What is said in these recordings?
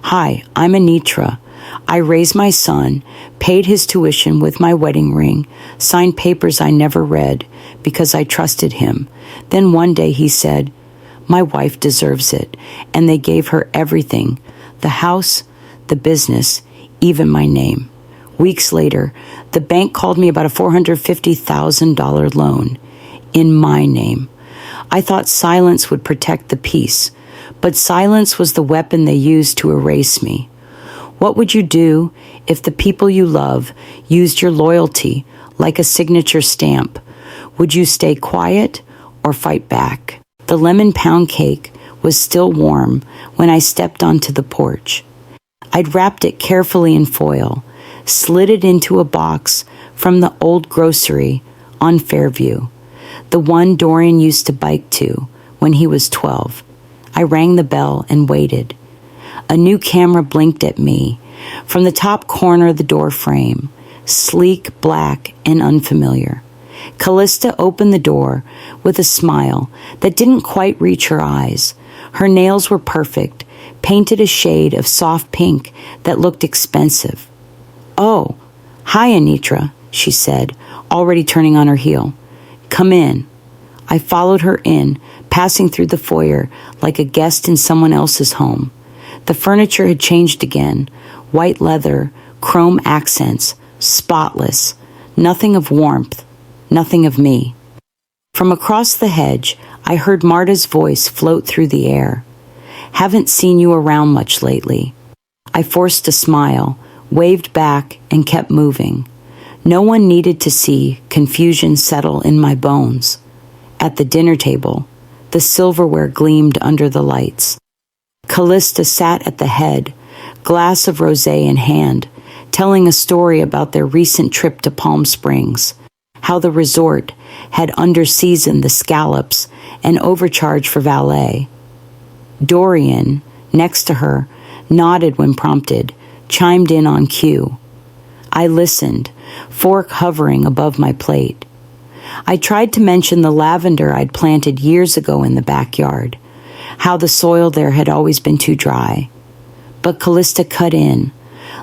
Hi, I'm Anitra. I raised my son, paid his tuition with my wedding ring, signed papers I never read because I trusted him. Then one day he said, "My wife deserves it," and they gave her everything, the house, the business, even my name. Weeks later, the bank called me about a $450,000 loan in my name. I thought silence would protect the peace, but silence was the weapon they used to erase me. What would you do if the people you love used your loyalty like a signature stamp? Would you stay quiet or fight back? The lemon pound cake was still warm when I stepped onto the porch. I'd wrapped it carefully in foil, slid it into a box from the old grocery on Fairview, the one Dorian used to bike to when he was 12. I rang the bell and waited. A new camera blinked at me from the top corner of the door frame, sleek, black, and unfamiliar. Callista opened the door with a smile that didn't quite reach her eyes. Her nails were perfect, painted a shade of soft pink that looked expensive. "Oh, hi, Anitra," she said, already turning on her heel. "Come in." I followed her in, passing through the foyer like a guest in someone else's home. The furniture had changed again, white leather, chrome accents, spotless, nothing of warmth, nothing of me. From across the hedge, I heard Marta's voice float through the air. "Haven't seen you around much lately." I forced a smile, waved back, and kept moving. No one needed to see confusion settle in my bones. At the dinner table, the silverware gleamed under the lights. Callista sat at the head, glass of rosé in hand, telling a story about their recent trip to Palm Springs, how the resort had underseasoned the scallops and overcharged for valet. Dorian, next to her, nodded when prompted, chimed in on cue. I listened, fork hovering above my plate. I tried to mention the lavender I'd planted years ago in the backyard, how the soil there had always been too dry. But Callista cut in,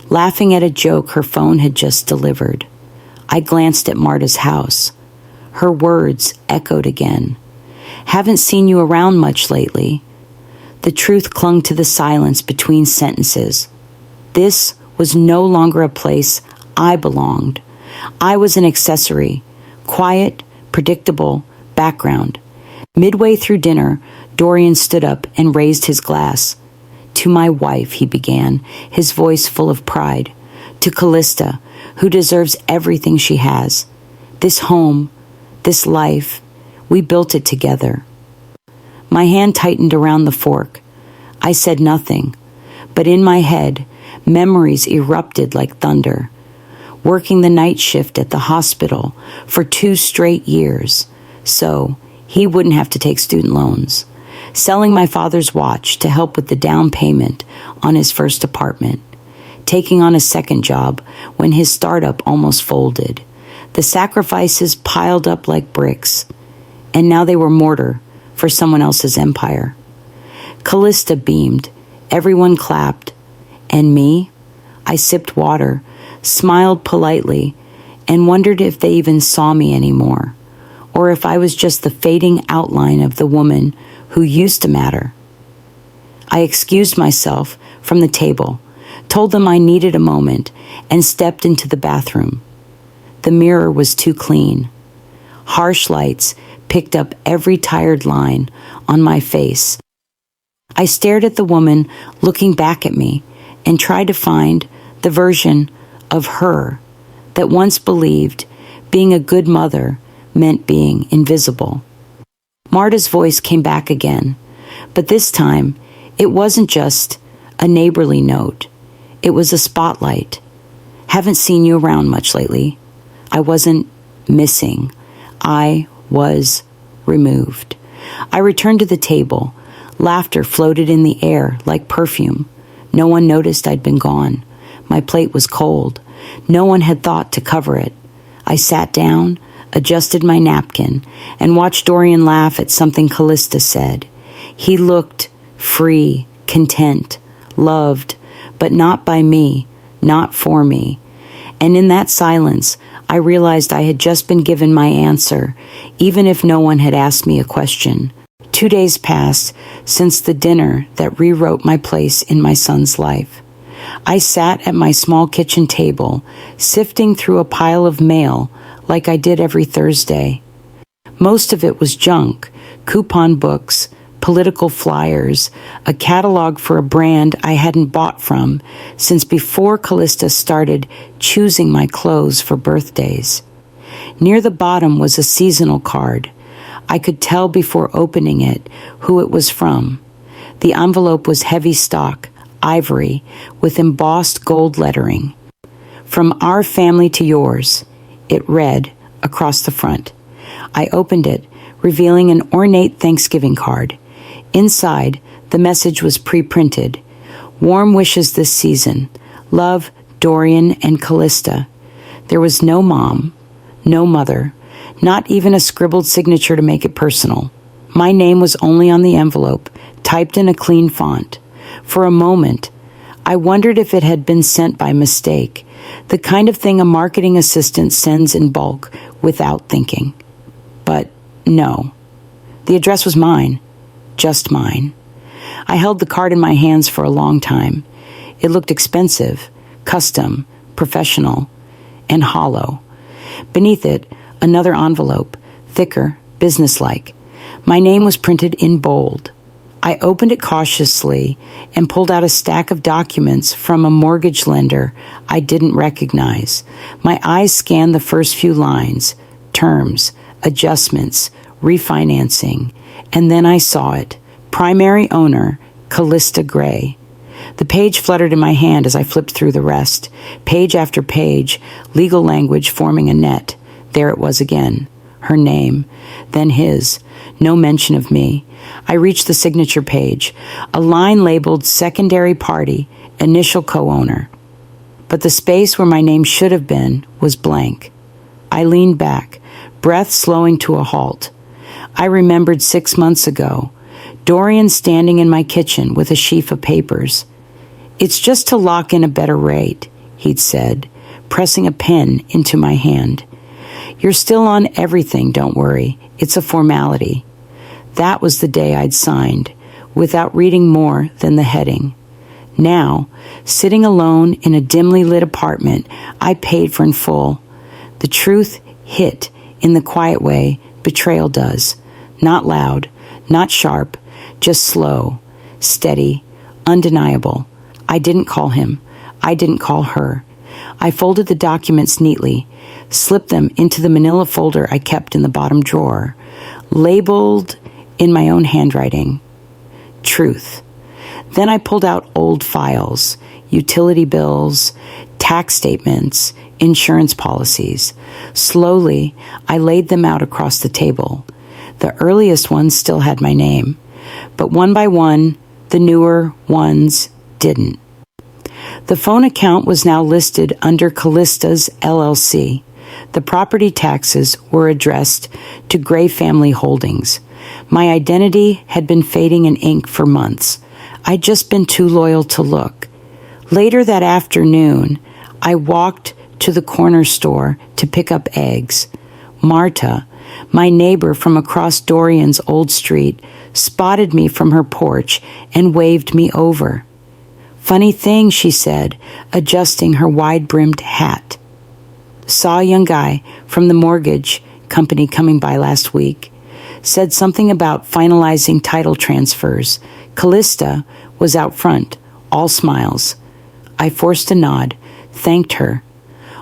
laughing at a joke her phone had just delivered. I glanced at Marta's house. Her words echoed again. "Haven't seen you around much lately." The truth clung to the silence between sentences. This was no longer a place I belonged. I was an accessory, quiet, predictable, background. Midway through dinner, Dorian stood up and raised his glass. "To my wife," he began, his voice full of pride. "To Callista, who deserves everything she has. This home, this life, we built it together." My hand tightened around the fork. I said nothing, but in my head, memories erupted like thunder. Working the night shift at the hospital for 2 straight years, so he wouldn't have to take student loans. Selling my father's watch to help with the down payment on his first apartment. Taking on a second job when his startup almost folded. The sacrifices piled up like bricks, and now they were mortar for someone else's empire. Callista beamed. Everyone clapped. And me? I sipped water, smiled politely, and wondered if they even saw me anymore, or if I was just the fading outline of the woman who used to matter. I excused myself from the table, told them I needed a moment, and stepped into the bathroom. The mirror was too clean. Harsh lights picked up every tired line on my face. I stared at the woman looking back at me and tried to find the version of her that once believed being a good mother meant being invisible. Marta's voice came back again, but this time it wasn't just a neighborly note. It was a spotlight. "Haven't seen you around much lately." I wasn't missing. I was removed. I returned to the table. Laughter floated in the air like perfume. No one noticed I'd been gone. My plate was cold. No one had thought to cover it. I sat down, adjusted my napkin, and watched Dorian laugh at something Callista said. He looked free, content, loved, but not by me, not for me. And in that silence, I realized I had just been given my answer, even if no one had asked me a question. 2 days passed since the dinner that rewrote my place in my son's life. I sat at my small kitchen table, sifting through a pile of mail like I did every Thursday. Most of it was junk, coupon books, political flyers, a catalog for a brand I hadn't bought from since before Callista started choosing my clothes for birthdays. Near the bottom was a seasonal card. I could tell before opening it who it was from. The envelope was heavy stock, ivory, with embossed gold lettering. From our family to yours, it read across the front. I opened it, revealing an ornate Thanksgiving card. Inside, the message was pre-printed. Warm wishes this season. Love, Dorian and Callista. There was no mom, no mother, not even a scribbled signature to make it personal. My name was only on the envelope, typed in a clean font. For a moment, I wondered if it had been sent by mistake, the kind of thing a marketing assistant sends in bulk without thinking. But no. The address was mine. Just mine. I held the card in my hands for a long time. It looked expensive, custom, professional, and hollow. Beneath it, another envelope, thicker, businesslike. My name was printed in bold. I opened it cautiously and pulled out a stack of documents from a mortgage lender I didn't recognize. My eyes scanned the first few lines, terms, adjustments, refinancing, and then I saw it. Primary owner, Callista Gray. The page fluttered in my hand as I flipped through the rest. Page after page, legal language forming a net. There it was again. Her name. Then his. No mention of me. I reached the signature page. A line labeled secondary party, initial co-owner. But the space where my name should have been was blank. I leaned back, breath slowing to a halt. I remembered 6 months ago, Dorian standing in my kitchen with a sheaf of papers. It's just to lock in a better rate, he'd said, pressing a pen into my hand. You're still on everything, don't worry. It's a formality. That was the day I'd signed, without reading more than the heading. Now, sitting alone in a dimly lit apartment, I paid for in full. The truth hit in the quiet way betrayal does. Not loud, not sharp, just slow, steady, undeniable. I didn't call him. I didn't call her. I folded the documents neatly, slipped them into the manila folder I kept in the bottom drawer, labeled in my own handwriting, truth. Then I pulled out old files, utility bills, tax statements, insurance policies. Slowly, I laid them out across the table. The earliest ones still had my name, but one by one, the newer ones didn't. The phone account was now listed under Callista's LLC. The property taxes were addressed to Gray Family Holdings. My identity had been fading in ink for months. I'd just been too loyal to look. Later that afternoon, I walked to the corner store to pick up eggs. Marta, my neighbor from across Dorian's old street, spotted me from her porch and waved me over. Funny thing, she said, adjusting her wide-brimmed hat. Saw a young guy from the mortgage company coming by last week. Said something about finalizing title transfers. Callista was out front, all smiles. I forced a nod, thanked her.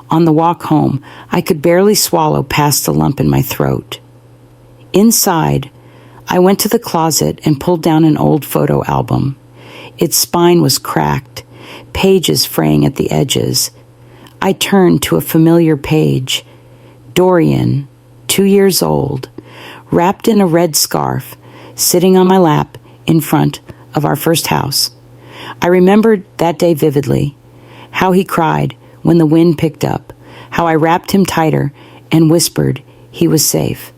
On the walk home, I could barely swallow past the lump in my throat. Inside, I went to the closet and pulled down an old photo album. Its spine was cracked, pages fraying at the edges. I turned to a familiar page. Dorian, 2 years old, wrapped in a red scarf, sitting on my lap in front of our first house. I remembered that day vividly, how he cried when the wind picked up, how I wrapped him tighter and whispered he was safe.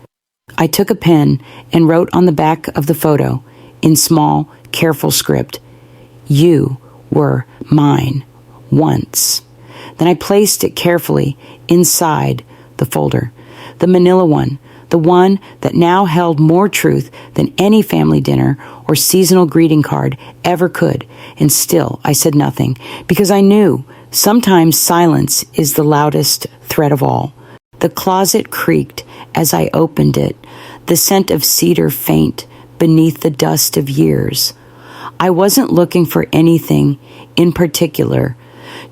I took a pen and wrote on the back of the photo, in small, careful script, "You were mine once. Then I placed it carefully inside the folder, the manila one, the one that now held more truth than any family dinner or seasonal greeting card ever could. And still, I said nothing, because I knew sometimes silence is the loudest threat of all. The closet creaked as I opened it, the scent of cedar faint beneath the dust of years. I wasn't looking for anything in particular,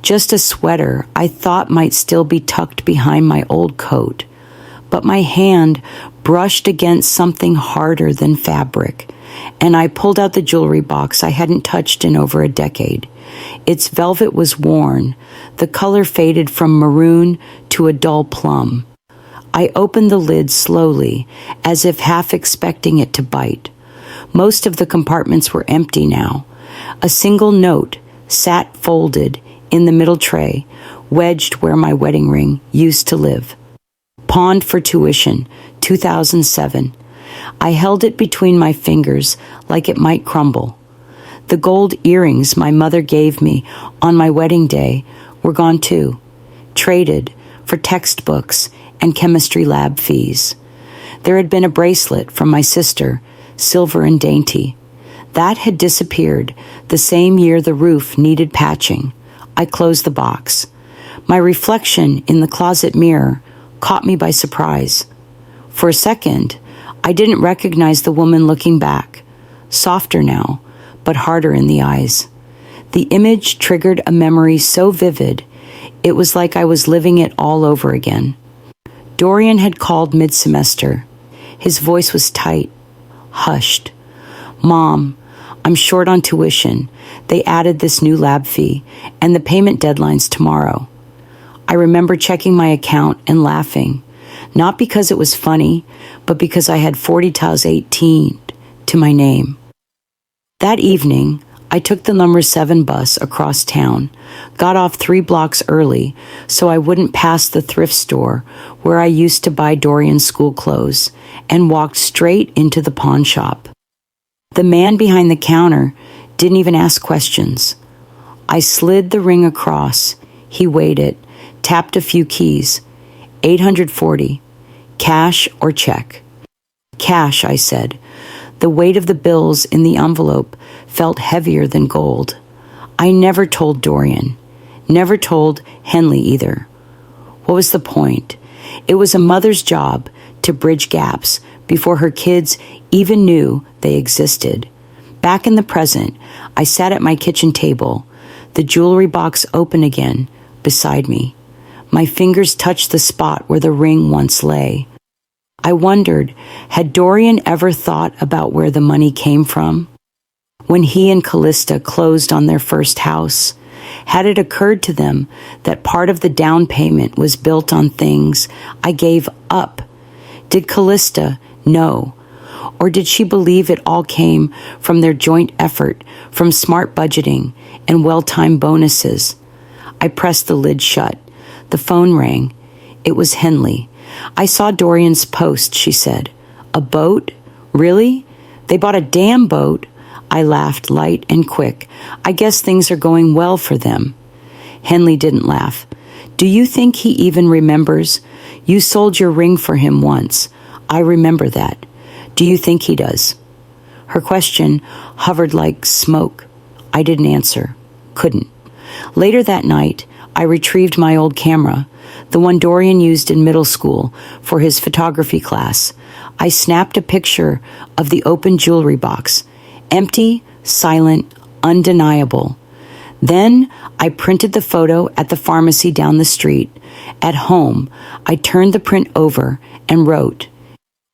just a sweater I thought might still be tucked behind my old coat. But my hand brushed against something harder than fabric, and I pulled out the jewelry box I hadn't touched in over a decade. Its velvet was worn, the color faded from maroon to a dull plum. I opened the lid slowly, as if half expecting it to bite. Most of the compartments were empty now. A single note sat folded in the middle tray, wedged where my wedding ring used to live. Pawned for tuition, 2007. I held it between my fingers like it might crumble. The gold earrings my mother gave me on my wedding day were gone too, traded for textbooks and chemistry lab fees. There had been a bracelet from my sister, silver and dainty. That had disappeared the same year the roof needed patching. I closed the box. My reflection in the closet mirror caught me by surprise. For a second, I didn't recognize the woman looking back, softer now, but harder in the eyes. The image triggered a memory so vivid, it was like I was living it all over again. Dorian had called mid-semester. His voice was tight, hushed. "Mom, I'm short on tuition. They added this new lab fee, and the payment deadline's tomorrow." I remember checking my account and laughing, not because it was funny, but because I had 40 tiles 18 to my name. That evening, I took the number 7 bus across town, got off 3 blocks early so I wouldn't pass the thrift store where I used to buy Dorian's school clothes, and walked straight into the pawn shop. The man behind the counter didn't even ask questions. I slid the ring across. He weighed it, tapped a few keys. 840. Cash or check? Cash, I said. The weight of the bills in the envelope felt heavier than gold. I never told Dorian. Never told Henley either. What was the point? It was a mother's job to bridge gaps before her kids even knew they existed. Back in the present, I sat at my kitchen table, the jewelry box open again beside me. My fingers touched the spot where the ring once lay. I wondered, had Dorian ever thought about where the money came from? When he and Callista closed on their first house, had it occurred to them that part of the down payment was built on things I gave up? Did Callista know? Or did she believe it all came from their joint effort, from smart budgeting and well-timed bonuses? I pressed the lid shut. The phone rang. It was Henley. "I saw Dorian's post," she said. "A boat? Really? They bought a damn boat?" I laughed light and quick. "I guess things are going well for them." Henley didn't laugh. "Do you think he even remembers? You sold your ring for him once. I remember that. Do you think he does?" Her question hovered like smoke. I didn't answer. Couldn't. Later that night, I retrieved my old camera, the one Dorian used in middle school for his photography class. I snapped a picture of the open jewelry box, empty, silent, undeniable. Then I printed the photo at the pharmacy down the street. At home, I turned the print over and wrote,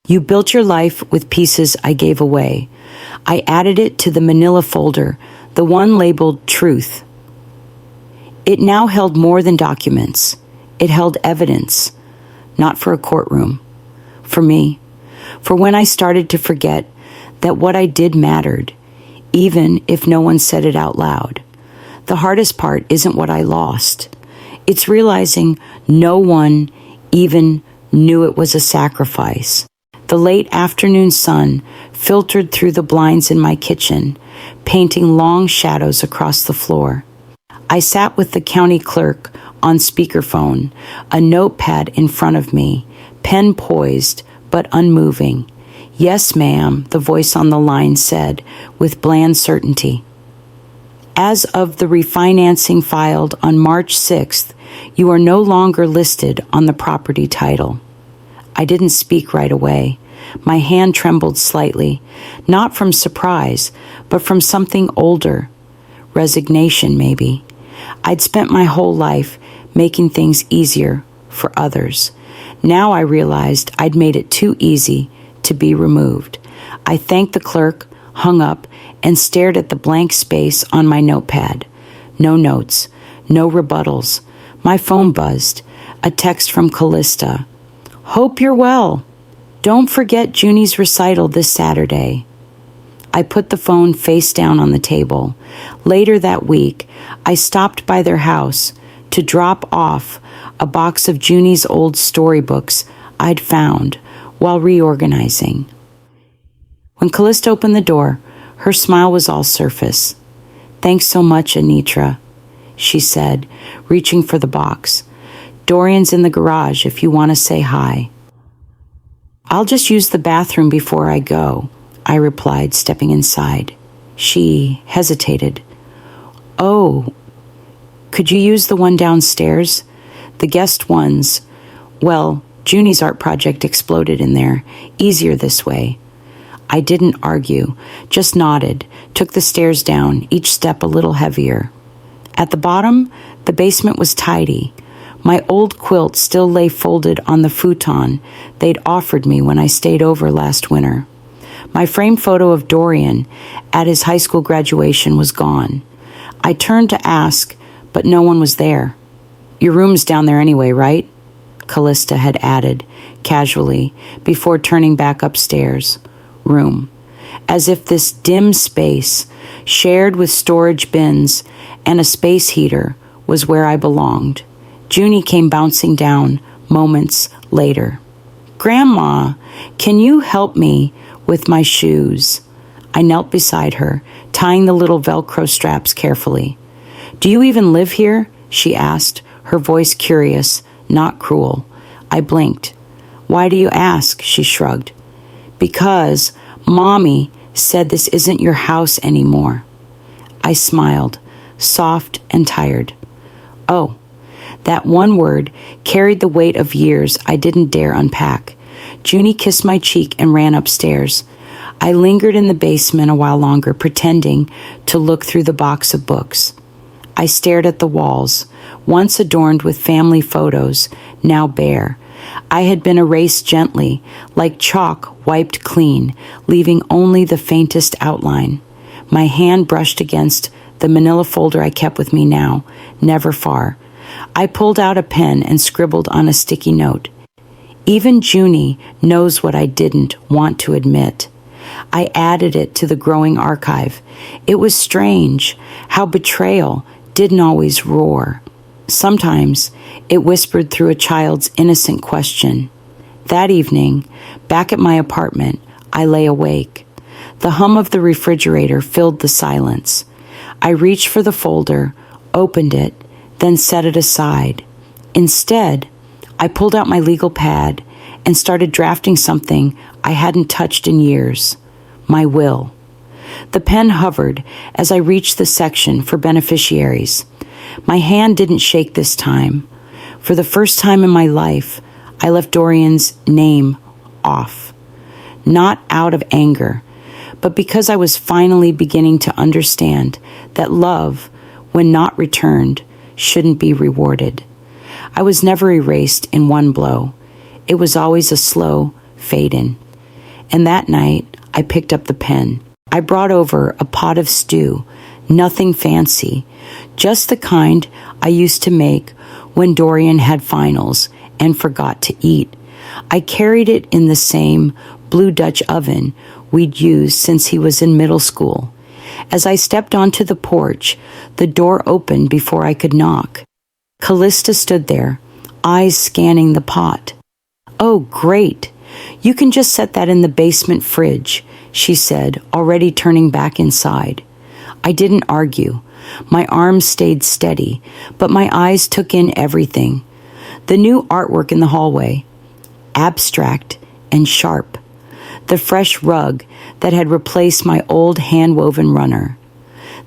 "You built your life with pieces I gave away." I added it to the manila folder, the one labeled Truth. It now held more than documents. It held evidence, not for a courtroom, for me, for when I started to forget that what I did mattered, even if no one said it out loud. The hardest part isn't what I lost. It's realizing no one even knew it was a sacrifice. The late afternoon sun filtered through the blinds in my kitchen, painting long shadows across the floor. I sat with the county clerk on speakerphone, a notepad in front of me, pen poised but unmoving. "Yes, ma'am," the voice on the line said with bland certainty. "As of the refinancing filed on March 6th, you are no longer listed on the property title." I didn't speak right away. My hand trembled slightly, not from surprise, but from something older. Resignation, maybe. I'd spent my whole life making things easier for others. Now I realized I'd made it too easy to be removed. I thanked the clerk, hung up, and stared at the blank space on my notepad. No notes, no rebuttals. My phone buzzed. A text from Callista. "Hope you're well. Don't forget Junie's recital this Saturday." I put the phone face down on the table. Later that week, I stopped by their house to drop off a box of Junie's old storybooks I'd found while reorganizing. When Callista opened the door, her smile was all surface. "Thanks so much, Anitra," she said, reaching for the box. "Dorian's in the garage if you want to say hi." "I'll just use the bathroom before I go," I replied, stepping inside. She hesitated. "Oh, could you use the one downstairs? The guest ones, well, Junie's art project exploded in there. Easier this way." I didn't argue, just nodded, took the stairs down, each step a little heavier. At the bottom, the basement was tidy. My old quilt still lay folded on the futon they'd offered me when I stayed over last winter. My framed photo of Dorian at his high school graduation was gone. I turned to ask, but no one was there. "Your room's down there anyway, right?" Callista had added, casually, before turning back upstairs. Room. As if this dim space, shared with storage bins and a space heater, was where I belonged. Junie came bouncing down moments later. "Grandma, can you help me with my shoes?" I knelt beside her, tying the little Velcro straps carefully. "Do you even live here?" she asked, her voice curious, not cruel. I blinked. "Why do you ask?" she shrugged. "Because Mommy said this isn't your house anymore." I smiled, soft and tired. Oh, that one word carried the weight of years I didn't dare unpack. Junie kissed my cheek and ran upstairs. I lingered in the basement a while longer, pretending to look through the box of books. I stared at the walls, once adorned with family photos, now bare. I had been erased gently, like chalk wiped clean, leaving only the faintest outline. My hand brushed against the manila folder I kept with me now, never far. I pulled out a pen and scribbled on a sticky note. Even Junie knows what I didn't want to admit. I added it to the growing archive. It was strange how betrayal didn't always roar. Sometimes it whispered through a child's innocent question. That evening, back at my apartment, I lay awake. The hum of the refrigerator filled the silence. I reached for the folder, opened it, then set it aside. Instead, I pulled out my legal pad and started drafting something I hadn't touched in years. My will. The pen hovered as I reached the section for beneficiaries. My hand didn't shake this time. For the first time in my life, I left Dorian's name off. Not out of anger, but because I was finally beginning to understand that love, when not returned, shouldn't be rewarded. I was never erased in one blow. It was always a slow fade in. And that night, I picked up the pen. I brought over a pot of stew, nothing fancy, just the kind I used to make when Dorian had finals and forgot to eat. I carried it in the same blue Dutch oven we'd used since he was in middle school. As I stepped onto the porch, the door opened before I could knock. Callista stood there, eyes scanning the pot. "Oh, great. You can just set that in the basement fridge," she said, already turning back inside. I didn't argue. My arms stayed steady, but my eyes took in everything. The new artwork in the hallway, abstract and sharp. The fresh rug that had replaced my old hand-woven runner.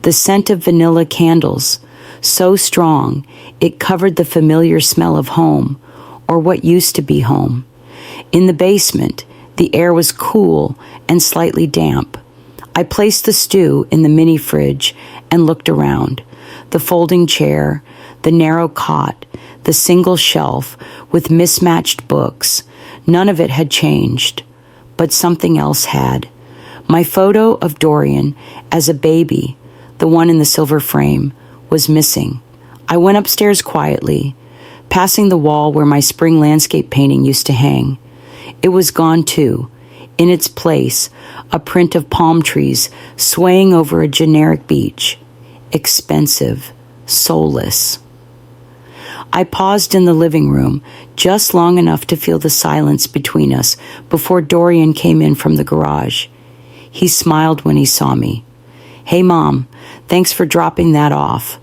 The scent of vanilla candles, so strong it covered the familiar smell of home, or what used to be home. In the basement, the air was cool and slightly damp. I placed the stew in the mini fridge and looked around. The folding chair, the narrow cot, the single shelf with mismatched books. None of it had changed, but something else had. My photo of Dorian as a baby, the one in the silver frame, was missing. I went upstairs quietly, passing the wall where my spring landscape painting used to hang. It was gone too. In its place, a print of palm trees swaying over a generic beach. Expensive, soulless. I paused in the living room, just long enough to feel the silence between us before Dorian came in from the garage. He smiled when he saw me. "Hey, Mom, thanks for dropping that off."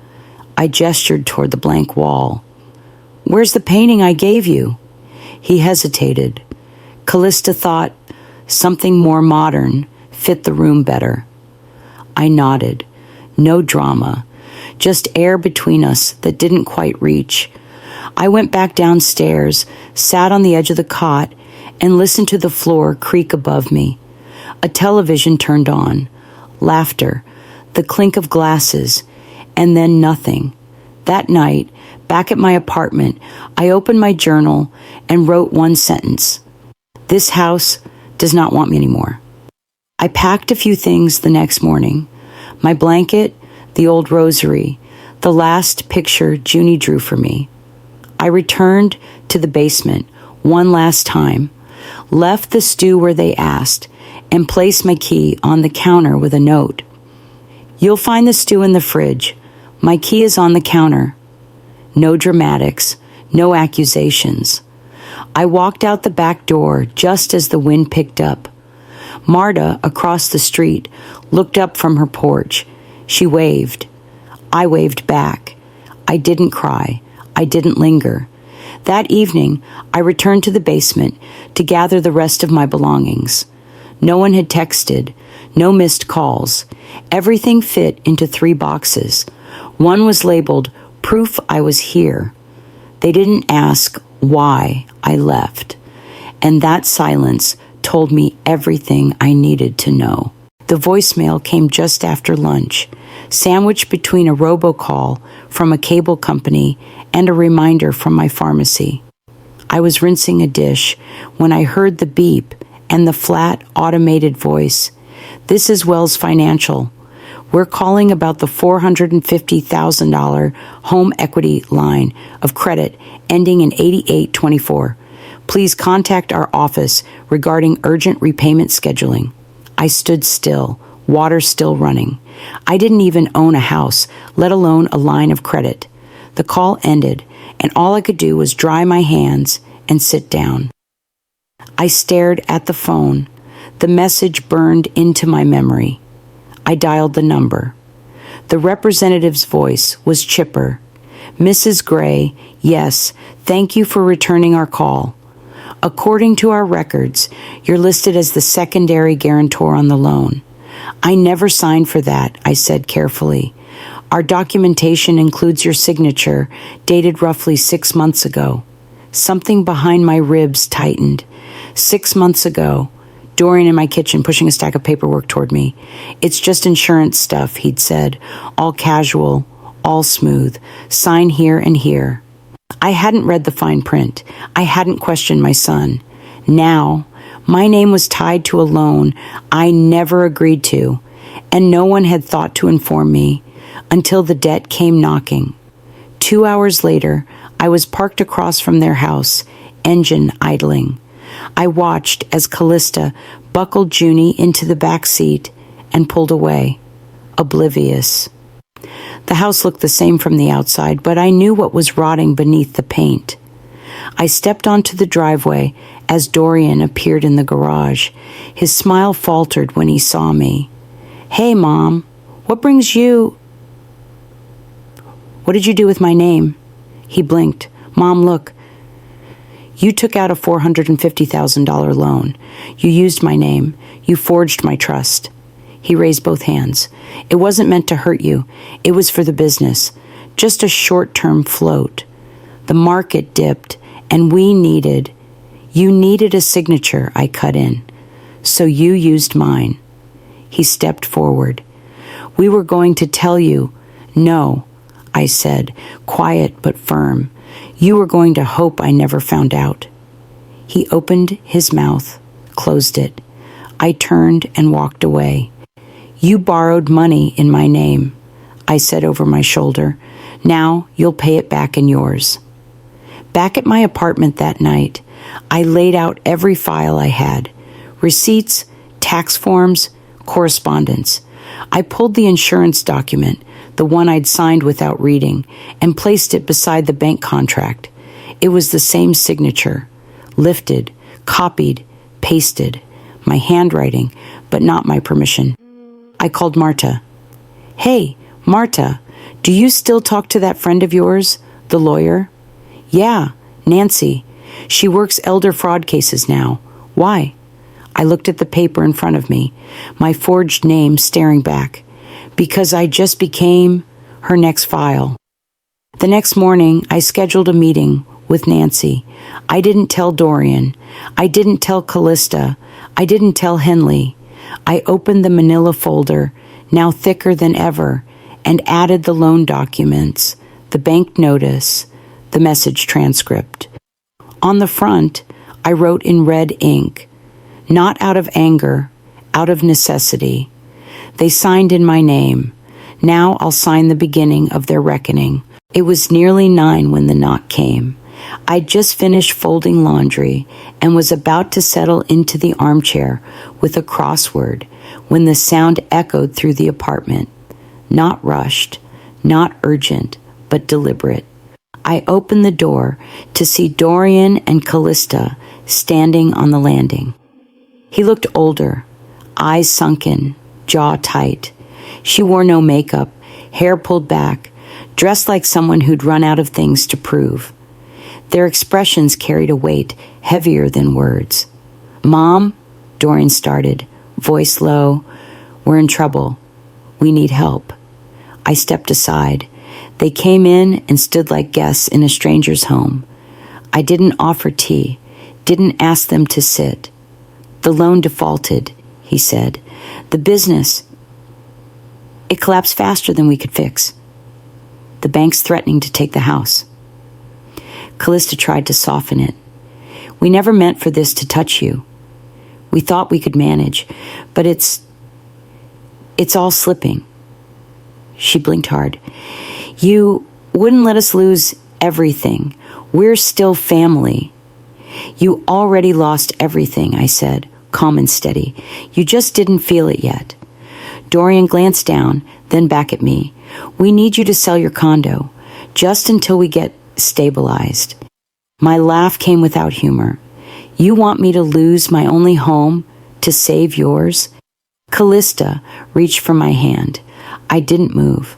I gestured toward the blank wall. "Where's the painting I gave you?" He hesitated. Callista thought something more modern fit the room better. I nodded. No drama. Just air between us that didn't quite reach. I went back downstairs, sat on the edge of the cot, and listened to the floor creak above me. A television turned on. Laughter. The clink of glasses. And then nothing. That night, back at my apartment, I opened my journal and wrote one sentence. This house does not want me anymore. I packed a few things the next morning. My blanket, the old rosary, the last picture Junie drew for me. I returned to the basement one last time, left the stew where they asked, and placed my key on the counter with a note. "You'll find the stew in the fridge. My key is on the counter." No dramatics, no accusations. I walked out the back door just as the wind picked up. Marta, across the street, looked up from her porch. She waved. I waved back. I didn't cry. I didn't linger. That evening, I returned to the basement to gather the rest of my belongings. No one had texted, no missed calls. Everything fit into 3 boxes. One was labeled, "Proof I was here." They didn't ask why I left. And that silence told me everything I needed to know. The voicemail came just after lunch, sandwiched between a robocall from a cable company and a reminder from my pharmacy. I was rinsing a dish when I heard the beep and the flat, automated voice. "This is Wells Financial. We're calling about the $450,000 home equity line of credit ending in 8824. Please contact our office regarding urgent repayment scheduling." I stood still, water still running. I didn't even own a house, let alone a line of credit. The call ended, and all I could do was dry my hands and sit down. I stared at the phone. The message burned into my memory. I dialed the number. The representative's voice was chipper. "Mrs. Gray, yes, thank you for returning our call. According to our records, you're listed as the secondary guarantor on the loan." "I never signed for that," I said carefully. "Our documentation includes your signature, dated roughly 6 months ago." Something behind my ribs tightened. 6 months ago. Dorian in my kitchen pushing a stack of paperwork toward me. "It's just insurance stuff," he'd said. "All casual, all smooth. Sign here and here." I hadn't read the fine print. I hadn't questioned my son. Now, my name was tied to a loan I never agreed to, and no one had thought to inform me until the debt came knocking. 2 hours later, I was parked across from their house, engine idling. I watched as Callista buckled Junie into the back seat and pulled away, oblivious. The house looked the same from the outside, but I knew what was rotting beneath the paint. I stepped onto the driveway as Dorian appeared in the garage. His smile faltered when he saw me. "Hey, Mom, What brings you... What did you do with my name? He blinked. Mom, look. You took out a $450,000 loan. You used my name. You forged my trust. He raised both hands. It wasn't meant to hurt you. It was for the business. Just a short-term float. The market dipped, and you needed a signature, I cut in. So you used mine. He stepped forward. We were going to tell you. No, I said, quiet but firm. You were going to hope I never found out. He opened his mouth, closed it. I turned and walked away. You borrowed money in my name, I said over my shoulder. Now you'll pay it back in yours. Back at my apartment that night, I laid out every file I had. Receipts, tax forms, correspondence. I pulled the insurance document, the one I'd signed without reading, and placed it beside the bank contract. It was the same signature. Lifted, copied, pasted. My handwriting, but not my permission. I called Marta. Hey, Marta, do you still talk to that friend of yours, the lawyer? Yeah, Nancy. She works elder fraud cases now. Why? I looked at the paper in front of me, my forged name staring back. Because I just became her next file. The next morning, I scheduled a meeting with Nancy. I didn't tell Dorian. I didn't tell Callista. I didn't tell Henley. I opened the manila folder, now thicker than ever, and added the loan documents, the bank notice, the message transcript. On the front, I wrote in red ink, not out of anger, out of necessity. They signed in my name. Now I'll sign the beginning of their reckoning. It was nearly 9 when the knock came. I'd just finished folding laundry and was about to settle into the armchair with a crossword when the sound echoed through the apartment. Not rushed, not urgent, but deliberate. I opened the door to see Dorian and Callista standing on the landing. He looked older, eyes sunken, jaw tight. She wore no makeup, hair pulled back, dressed like someone who'd run out of things to prove. Their expressions carried a weight heavier than words. Mom, Dorian started, voice low. We're in trouble. We need help. I stepped aside. They came in and stood like guests in a stranger's home. I didn't offer tea, didn't ask them to sit. The loan defaulted, he said. The business, it collapsed faster than we could fix. The bank's threatening to take the house. Callista tried to soften it. We never meant for this to touch you. We thought we could manage, but it's all slipping. She blinked hard. You wouldn't let us lose everything. We're still family. You already lost everything, I said, calm and steady. You just didn't feel it yet. Dorian glanced down, then back at me. We need you to sell your condo, just until we get stabilized. My laugh came without humor. You want me to lose my only home to save yours? Callista reached for my hand. I didn't move.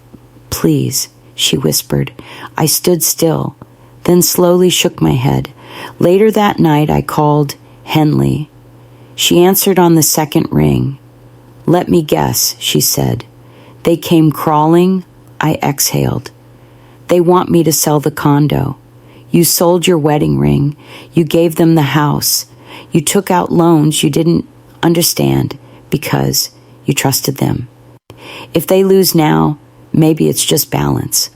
Please, she whispered. I stood still, then slowly shook my head. Later that night, I called Henley. She answered on the second ring. Let me guess, she said. They came crawling. I exhaled. They want me to sell the condo. You sold your wedding ring. You gave them the house. You took out loans you didn't understand because you trusted them. If they lose now, maybe it's just balance.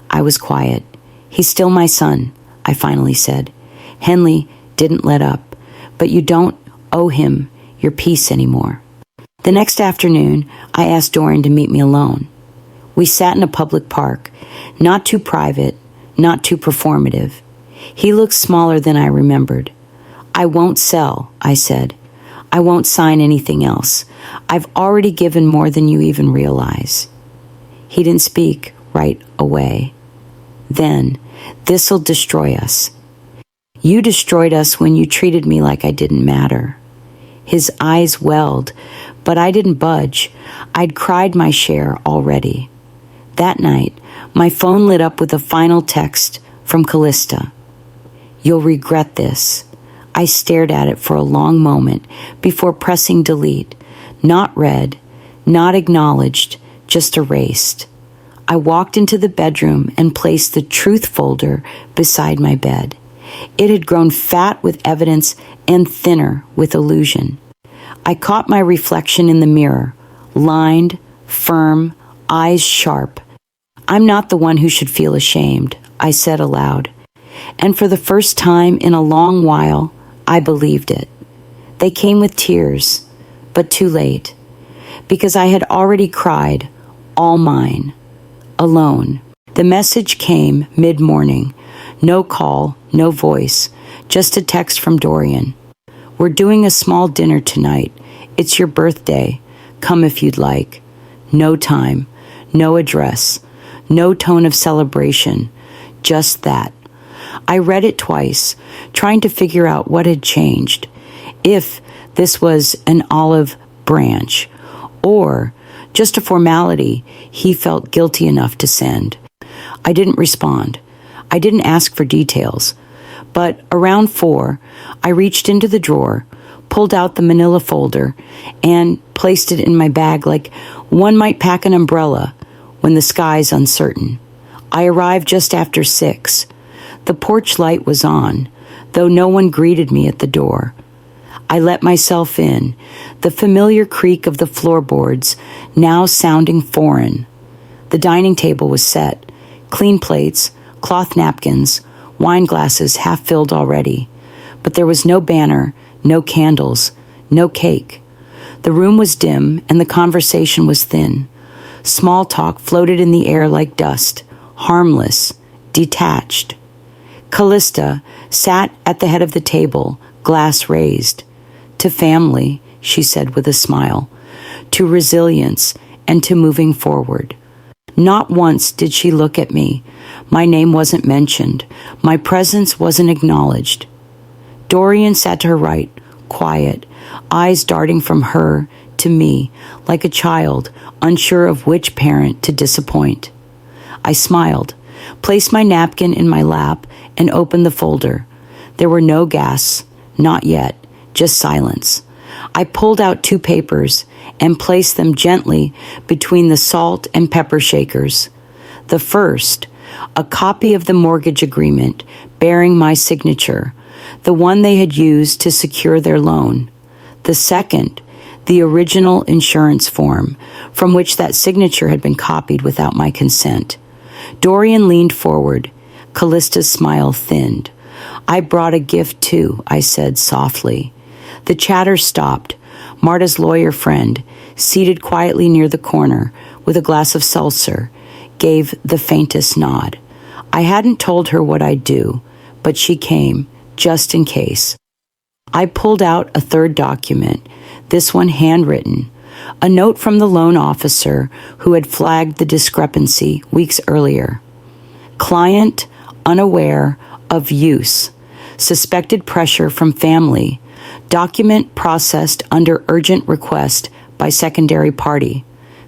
I was quiet. He's still my son, I finally said. Henley didn't let up, but you don't owe him your peace anymore. The next afternoon, I asked Dorian to meet me alone. We sat in a public park, not too private, not too performative. He looked smaller than I remembered. I won't sell, I said. I won't sign anything else. I've already given more than you even realize. He didn't speak right away. Then, this'll destroy us. You destroyed us when you treated me like I didn't matter. His eyes welled, But I didn't budge. I'd cried my share already. That night, my phone lit up with a final text from Callista. "You'll regret this." I stared at it for a long moment before pressing delete. Not read, not acknowledged, just erased. I walked into the bedroom and placed the truth folder beside my bed. It had grown fat with evidence and thinner with illusion. I caught my reflection in the mirror, lined, firm, eyes sharp. "I'm not the one who should feel ashamed," I said aloud. And for the first time in a long while, I believed it. They came with tears, but too late, because I had already cried, all mine, alone. The message came mid-morning. No call, no voice, just a text from Dorian. "We're doing a small dinner tonight. It's your birthday. Come if you'd like." No time, no address, no tone of celebration, just that. I read it twice, trying to figure out what had changed. If this was an olive branch, or just a formality he felt guilty enough to send. I didn't respond. I didn't ask for details. But around 4, I reached into the drawer, pulled out the manila folder, and placed it in my bag like one might pack an umbrella when the sky's uncertain. I arrived just after 6. The porch light was on, though no one greeted me at the door. I let myself in, the familiar creak of the floorboards now sounding foreign. The dining table was set, clean plates, cloth napkins, wine glasses half filled already. But there was no banner, no candles, no cake. The room was dim and the conversation was thin. Small talk floated in the air like dust, harmless, detached. Callista sat at the head of the table, glass raised. "To family," she said with a smile, "to resilience and to moving forward." Not once did she look at me. My name wasn't mentioned. My presence wasn't acknowledged. Dorian sat to her right, quiet, eyes darting from her to me, like a child, unsure of which parent to disappoint. I smiled, placed my napkin in my lap, and opened the folder. There were no gasps, not yet, just silence. I pulled out 2 papers and placed them gently between the salt and pepper shakers. The first, a copy of the mortgage agreement bearing my signature, the one they had used to secure their loan. The second, the original insurance form, from which that signature had been copied without my consent. Dorian leaned forward. Callista's smile thinned. "I brought a gift too," I said softly. The chatter stopped. Marta's lawyer friend, seated quietly near the corner with a glass of seltzer, gave the faintest nod. I hadn't told her what I'd do, but she came, just in case. I pulled out a third document, this one handwritten, a note from the loan officer who had flagged the discrepancy weeks earlier. Client unaware of use, suspected pressure from family, document processed under urgent request by secondary party.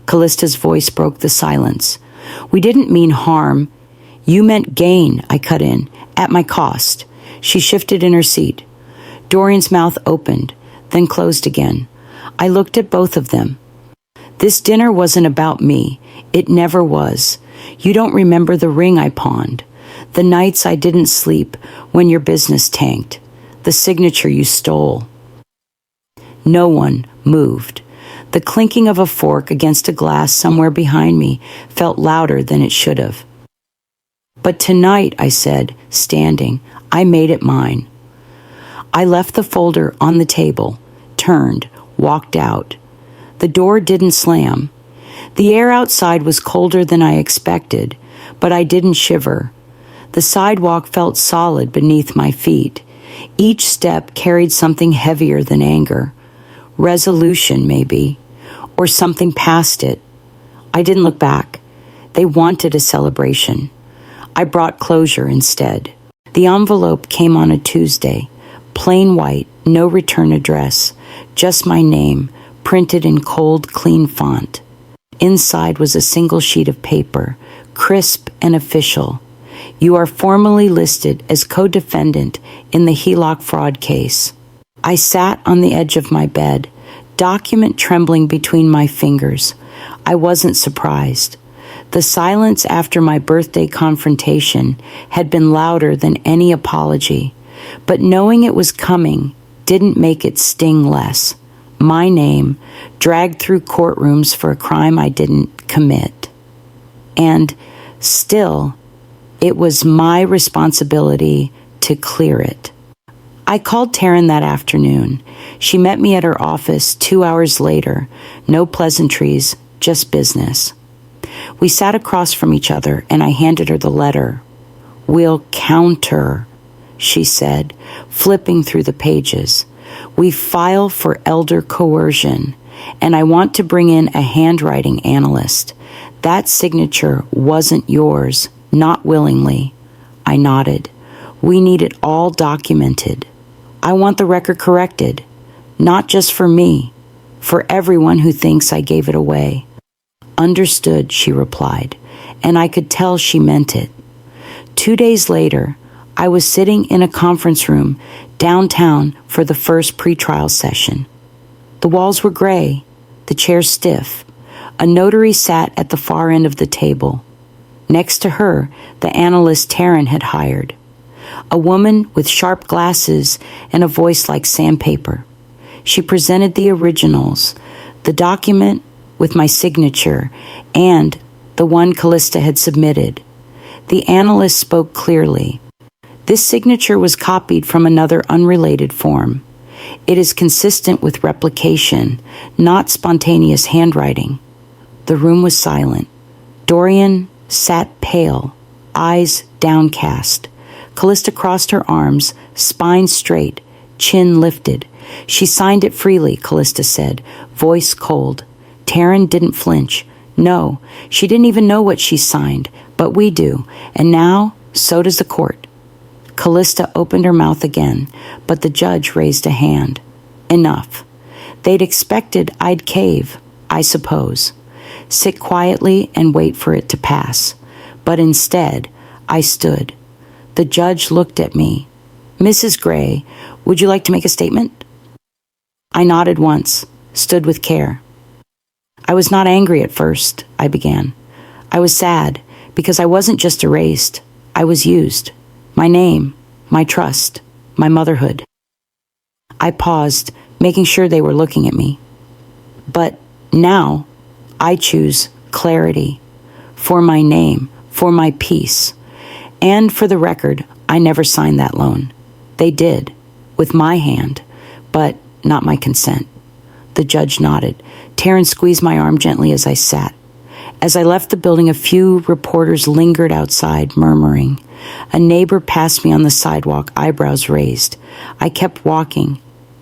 Callista's voice broke the silence. "We didn't mean harm. You meant gain," I cut in, "at my cost." She shifted in her seat. Dorian's mouth opened, then closed again. I looked at both of them. "This dinner wasn't about me. It never was. You don't remember the ring I pawned, the nights I didn't sleep when your business tanked, the signature you stole." No one moved. The clinking of a fork against a glass somewhere behind me felt louder than it should have. "But tonight," I said, standing, "I made it mine." I left the folder on the table, turned, walked out. The door didn't slam. The air outside was colder than I expected, but I didn't shiver. The sidewalk felt solid beneath my feet. Each step carried something heavier than anger. Resolution, maybe, or something past it. I didn't look back. They wanted a celebration. I brought closure instead. The envelope came on a Tuesday, plain white, no return address, just my name, printed in cold, clean font. Inside was a single sheet of paper, crisp and official. You are formally listed as co-defendant in the HELOC fraud case. I sat on the edge of my bed, document trembling between my fingers. I wasn't surprised. The silence after my birthday confrontation had been louder than any apology, but knowing it was coming didn't make it sting less. My name, dragged through courtrooms for a crime I didn't commit. And still, it was my responsibility to clear it. I called Taryn that afternoon. She met me at her office 2 hours later. No pleasantries, just business. We sat across from each other, and I handed her the letter. "We'll counter," she said, flipping through the pages. "We file for elder coercion, and I want to bring in a handwriting analyst. That signature wasn't yours, not willingly." I nodded. "We need it all documented. I want the record corrected, not just for me, for everyone who thinks I gave it away." "Understood," she replied, and I could tell she meant it. 2 days later, I was sitting in a conference room downtown for the first pretrial session. The walls were gray, the chairs stiff. A notary sat at the far end of the table. Next to her, the analyst Taryn had hired. A woman with sharp glasses and a voice like sandpaper. She presented the originals, the document with my signature, and the one Callista had submitted. The analyst spoke clearly. "This signature was copied from another unrelated form. It is consistent with replication, not spontaneous handwriting." The room was silent. Dorian sat pale, eyes downcast. Callista crossed her arms, spine straight, chin lifted. "She signed it freely," Callista said, voice cold. Taryn didn't flinch. "No, she didn't even know what she signed, but we do, and now so does the court." Callista opened her mouth again, but the judge raised a hand. Enough. They'd expected I'd cave, I suppose. Sit quietly and wait for it to pass. But instead, I stood. The judge looked at me. "Mrs. Gray, would you like to make a statement?" I nodded once, stood with care. "I was not angry at first," I began. "I was sad, because I wasn't just erased. I was used. My name, my trust, my motherhood." I paused, making sure they were looking at me. "But now, I choose clarity. For my name, for my peace. And for the record, I never signed that loan. They did, with my hand, but not my consent." The judge nodded. Taryn squeezed my arm gently as I sat. As I left the building, a few reporters lingered outside, murmuring. A neighbor passed me on the sidewalk, eyebrows raised. I kept walking.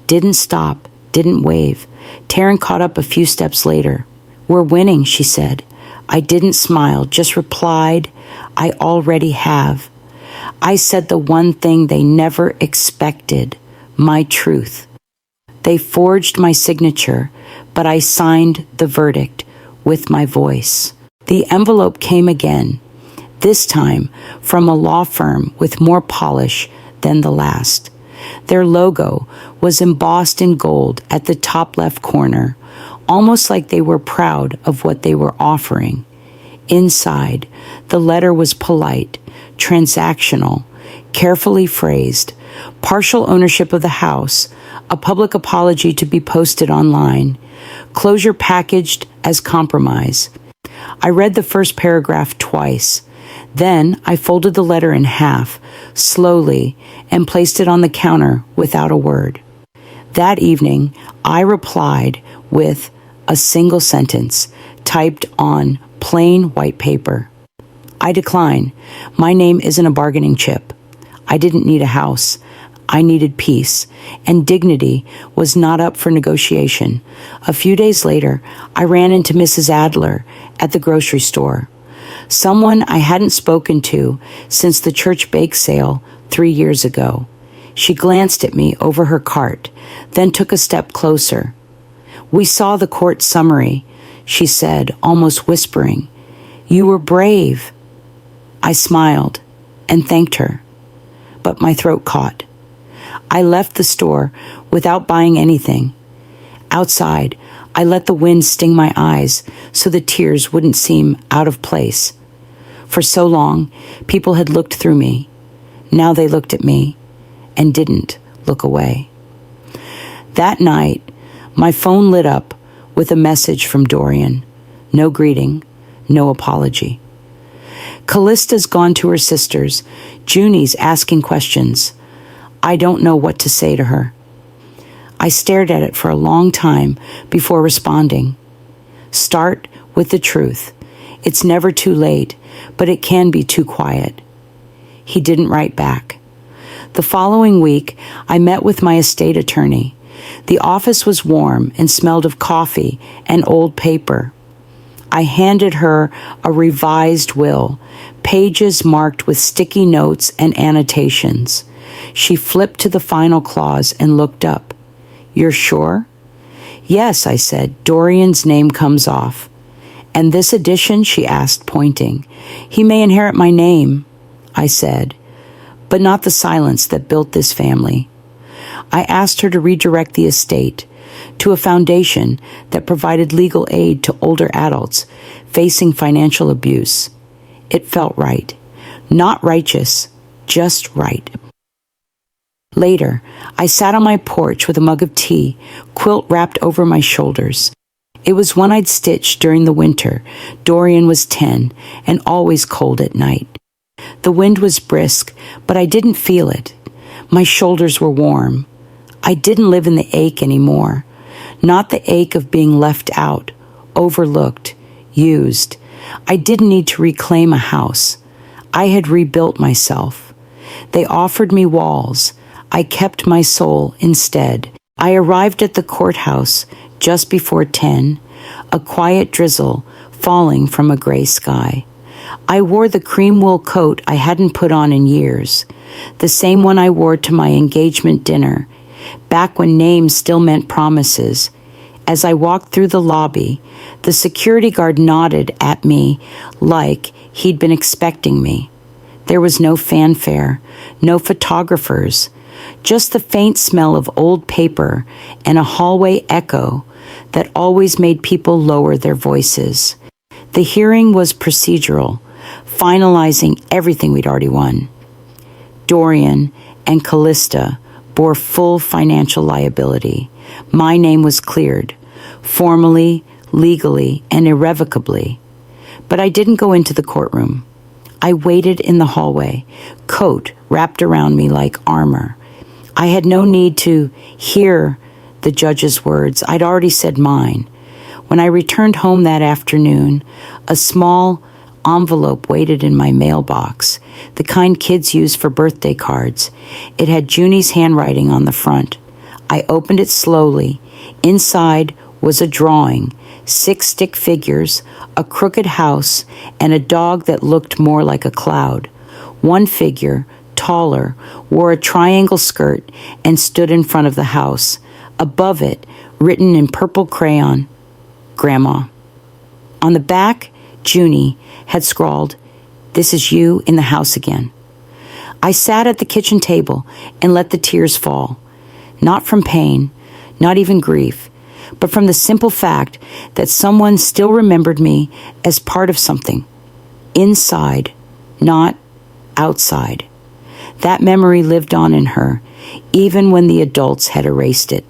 Didn't stop, didn't wave. Taryn caught up a few steps later. "We're winning," she said. I didn't smile, just replied, "I already have." I said the one thing they never expected, my truth. They forged my signature, but I signed the verdict with my voice. The envelope came again, this time from a law firm with more polish than the last. Their logo was embossed in gold at the top left corner, almost like they were proud of what they were offering. Inside, the letter was polite, transactional, carefully phrased, partial ownership of the house, a public apology to be posted online, closure packaged as compromise. I read the first paragraph twice. Then I folded the letter in half, slowly, and placed it on the counter without a word. That evening, I replied with a single sentence typed on plain white paper. "I decline. My name isn't a bargaining chip. I didn't need a house. I needed peace, and dignity was not up for negotiation." A few days later, I ran into Mrs. Adler at the grocery store, someone I hadn't spoken to since the church bake sale 3 years ago. She glanced at me over her cart, then took a step closer. "We saw the court summary," she said, almost whispering. "You were brave." I smiled and thanked her, but my throat caught. I left the store without buying anything. Outside, I let the wind sting my eyes so the tears wouldn't seem out of place. For so long, people had looked through me. Now they looked at me and didn't look away. That night, my phone lit up with a message from Dorian. No greeting, no apology. Callista's gone to her sister's. Junie's asking questions. I don't know what to say to her. I stared at it for a long time before responding. Start with the truth. It's never too late, but it can be too quiet. He didn't write back. The following week, I met with my estate attorney. The office was warm and smelled of coffee and old paper. I handed her a revised will, pages marked with sticky notes and annotations. She flipped to the final clause and looked up. "You're sure?" "Yes," I said. "Dorian's name comes off." "And this addition?" she asked, pointing. "He may inherit my name," I said, "but not the silence that built this family." I asked her to redirect the estate to a foundation that provided legal aid to older adults facing financial abuse. It felt right. Not righteous, just right. Later, I sat on my porch with a mug of tea, quilt wrapped over my shoulders. It was one I'd stitched during the winter. Dorian was 10 and always cold at night. The wind was brisk, but I didn't feel it. My shoulders were warm. I didn't live in the ache anymore. Not the ache of being left out, overlooked, used. I didn't need to reclaim a house. I had rebuilt myself. They offered me walls. I kept my soul instead. I arrived at the courthouse just before 10, a quiet drizzle falling from a gray sky. I wore the cream wool coat I hadn't put on in years, the same one I wore to my engagement dinner, back when names still meant promises. As I walked through the lobby, the security guard nodded at me like he'd been expecting me. There was no fanfare, no photographers, just the faint smell of old paper and a hallway echo that always made people lower their voices. The hearing was procedural, finalizing everything we'd already won. Dorian and Callista bore full financial liability. My name was cleared, formally, legally, and irrevocably. But I didn't go into the courtroom. I waited in the hallway, coat wrapped around me like armor. I had no need to hear the judge's words. I'd already said mine. When I returned home that afternoon, a small envelope waited in my mailbox, the kind kids use for birthday cards. It had Junie's handwriting on the front. I opened it slowly. Inside was a drawing, 6 stick figures, a crooked house, and a dog that looked more like a cloud. One figure, taller, wore a triangle skirt and stood in front of the house. Above it, written in purple crayon, Grandma. On the back, Junie had scrawled, "This is you in the house again." I sat at the kitchen table and let the tears fall. Not from pain, not even grief, but from the simple fact that someone still remembered me as part of something. Inside, not outside. That memory lived on in her, even when the adults had erased it.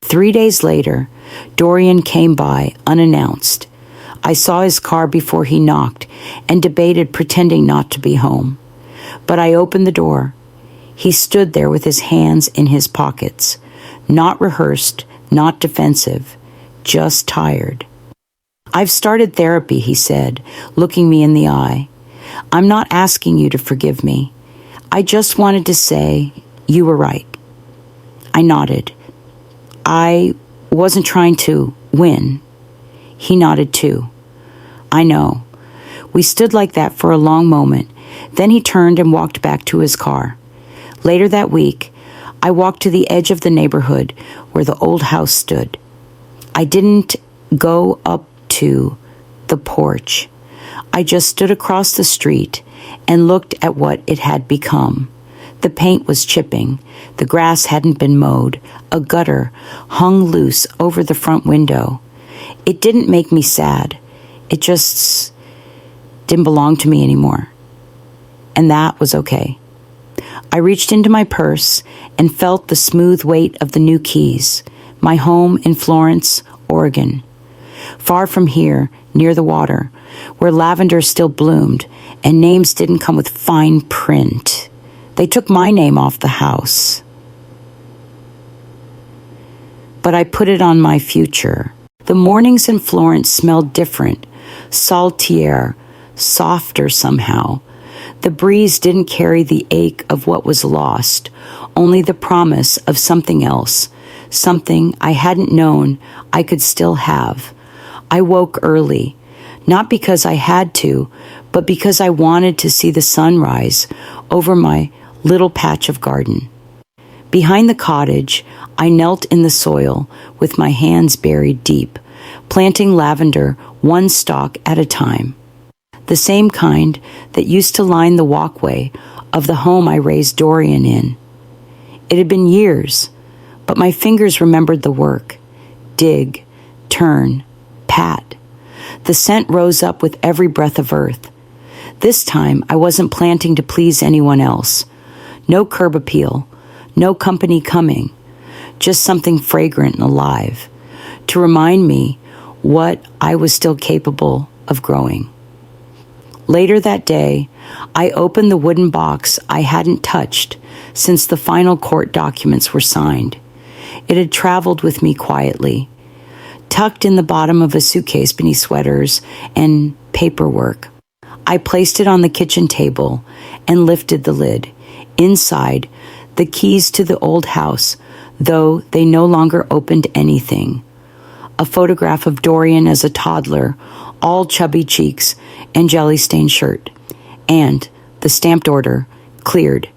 3 days later, Dorian came by unannounced. I saw his car before he knocked and debated pretending not to be home. But I opened the door. He stood there with his hands in his pockets, not rehearsed, not defensive, just tired. "I've started therapy," he said, looking me in the eye. "I'm not asking you to forgive me. I just wanted to say you were right." I nodded. "I wasn't trying to win." He nodded too. "I know." We stood like that for a long moment. Then he turned and walked back to his car. Later that week, I walked to the edge of the neighborhood where the old house stood. I didn't go up to the porch. I just stood across the street and looked at what it had become. The paint was chipping. The grass hadn't been mowed. A gutter hung loose over the front window. It didn't make me sad. It just didn't belong to me anymore. And that was okay. I reached into my purse and felt the smooth weight of the new keys. My home in Florence, Oregon. Far from here, near the water, where lavender still bloomed and names didn't come with fine print. They took my name off the house. But I put it on my future. The mornings in Florence smelled different, saltier, softer somehow. The breeze didn't carry the ache of what was lost, only the promise of something else, something I hadn't known I could still have. I woke early, not because I had to, but because I wanted to see the sunrise over my little patch of garden. Behind the cottage, I knelt in the soil with my hands buried deep, planting lavender one stalk at a time. The same kind that used to line the walkway of the home I raised Dorian in. It had been years, but my fingers remembered the work. Dig, turn, pat. The scent rose up with every breath of earth. This time, I wasn't planting to please anyone else. No curb appeal, no company coming, just something fragrant and alive to remind me what I was still capable of growing. Later that day, I opened the wooden box I hadn't touched since the final court documents were signed. It had traveled with me quietly, tucked in the bottom of a suitcase beneath sweaters and paperwork. I placed it on the kitchen table and lifted the lid. Inside, the keys to the old house, though they no longer opened anything. A photograph of Dorian as a toddler, all chubby cheeks and jelly-stained shirt. And the stamped order, cleared,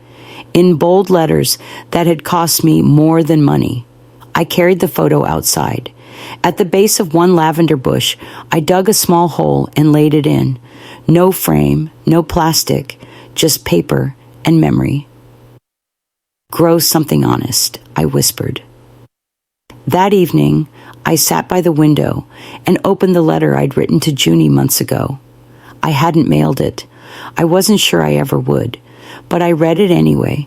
in bold letters that had cost me more than money. I carried the photo outside. At the base of one lavender bush, I dug a small hole and laid it in. No frame, no plastic, just paper and memory. Grow something honest, I whispered. That evening, I sat by the window and opened the letter I'd written to Junie months ago. I hadn't mailed it. I wasn't sure I ever would, but I read it anyway,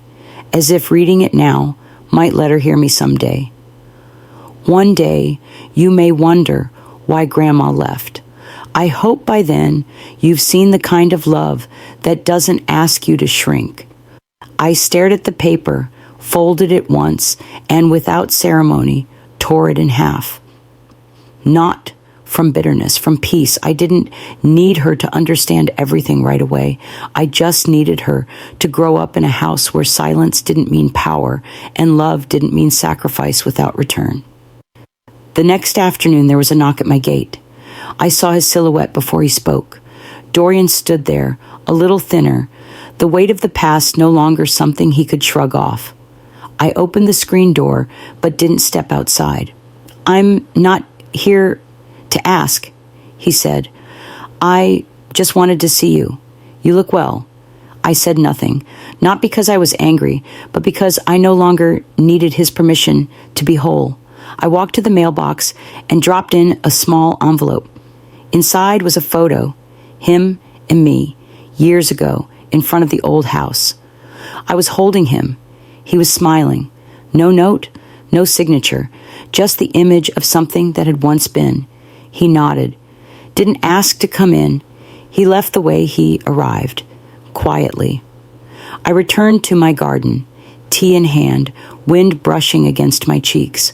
as if reading it now might let her hear me someday. One day, you may wonder why Grandma left. I hope by then you've seen the kind of love that doesn't ask you to shrink. I stared at the paper, folded it once, and without ceremony, tore it in half. Not from bitterness, from peace. I didn't need her to understand everything right away. I just needed her to grow up in a house where silence didn't mean power and love didn't mean sacrifice without return. The next afternoon, there was a knock at my gate. I saw his silhouette before he spoke. Dorian stood there, a little thinner, the weight of the past no longer something he could shrug off. I opened the screen door, but didn't step outside. I'm not here to ask, he said. I just wanted to see you. You look well. I said nothing, not because I was angry, but because I no longer needed his permission to be whole. I walked to the mailbox and dropped in a small envelope. Inside was a photo, him and me, years ago, in front of the old house. I was holding him. He was smiling. No note, no signature, just the image of something that had once been. He nodded, didn't ask to come in. He left the way he arrived, quietly. I returned to my garden, tea in hand, wind brushing against my cheeks.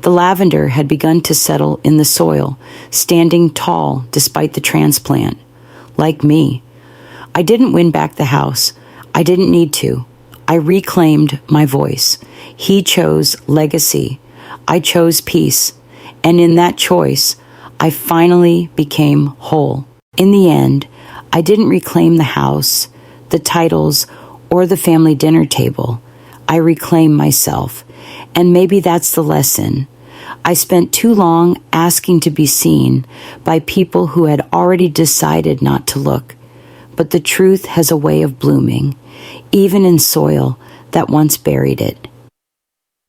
The lavender had begun to settle in the soil, standing tall despite the transplant. Like me. I didn't win back the house. I didn't need to. I reclaimed my voice. He chose legacy. I chose peace. And in that choice, I finally became whole. In the end, I didn't reclaim the house, the titles, or the family dinner table. I reclaimed myself. And maybe that's the lesson. I spent too long asking to be seen by people who had already decided not to look. But the truth has a way of blooming, even in soil that once buried it.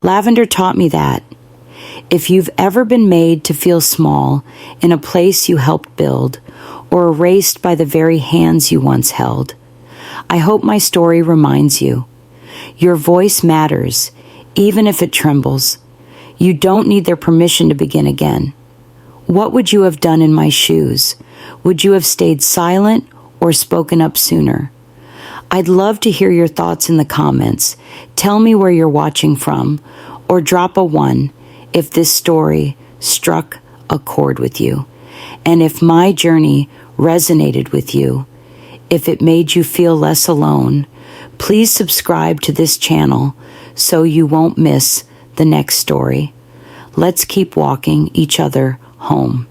Lavender taught me that. If you've ever been made to feel small in a place you helped build, or erased by the very hands you once held, I hope my story reminds you. Your voice matters, even if it trembles. You don't need their permission to begin again. What would you have done in my shoes? Would you have stayed silent or spoken up sooner? I'd love to hear your thoughts in the comments. Tell me where you're watching from, or drop a 1 if this story struck a chord with you. And if my journey resonated with you, if it made you feel less alone, please subscribe to this channel so you won't miss the next story. Let's keep walking each other home.